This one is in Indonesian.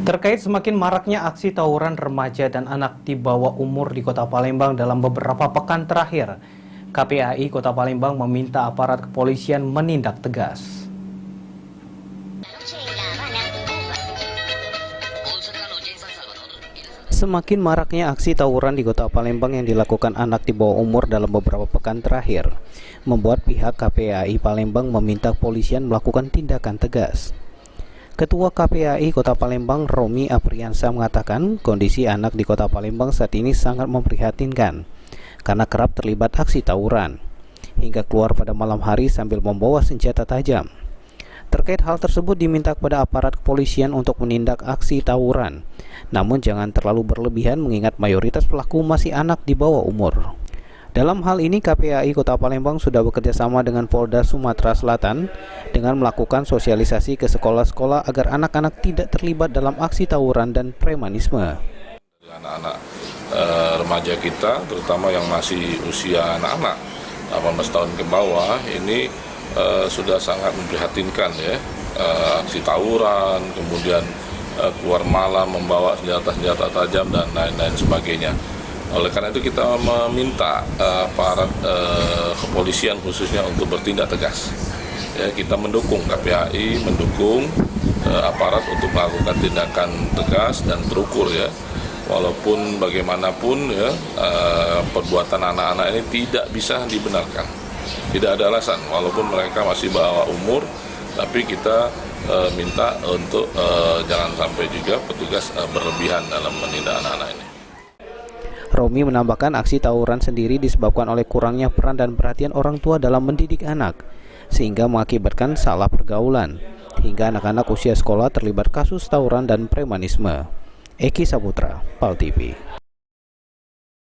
Terkait semakin maraknya aksi tawuran remaja dan anak di bawah umur di Kota Palembang dalam beberapa pekan terakhir, KPAI Kota Palembang meminta aparat kepolisian menindak tegas. Semakin maraknya aksi tawuran di Kota Palembang yang dilakukan anak di bawah umur dalam beberapa pekan terakhir, membuat pihak KPAI Palembang meminta kepolisian melakukan tindakan tegas. Ketua KPAI Kota Palembang, Romi Apriansa, mengatakan kondisi anak di Kota Palembang saat ini sangat memprihatinkan karena kerap terlibat aksi tawuran, hingga keluar pada malam hari sambil membawa senjata tajam. Terkait hal tersebut diminta kepada aparat kepolisian untuk menindak aksi tawuran, namun jangan terlalu berlebihan mengingat mayoritas pelaku masih anak di bawah umur. Dalam hal ini KPAI Kota Palembang sudah bekerja sama dengan Polda Sumatera Selatan dengan melakukan sosialisasi ke sekolah-sekolah agar anak-anak tidak terlibat dalam aksi tawuran dan premanisme. Anak-anak remaja kita, terutama yang masih usia anak-anak 18 tahun ke bawah, ini sudah sangat memprihatinkan ya, aksi tawuran, kemudian keluar malam membawa senjata-senjata tajam dan lain-lain sebagainya. Oleh karena itu kita meminta aparat kepolisian khususnya untuk bertindak tegas. Ya, kita mendukung KPAI, mendukung aparat untuk melakukan tindakan tegas dan terukur ya. Walaupun bagaimanapun ya, perbuatan anak-anak ini tidak bisa dibenarkan. Tidak ada alasan, walaupun mereka masih bawah umur, tapi kita minta untuk jangan sampai juga petugas berlebihan dalam menindak anak-anak ini. Romi menambahkan aksi tawuran sendiri disebabkan oleh kurangnya peran dan perhatian orang tua dalam mendidik anak, sehingga mengakibatkan salah pergaulan, hingga anak-anak usia sekolah terlibat kasus tawuran dan premanisme. Eki Saputra, PAL TV.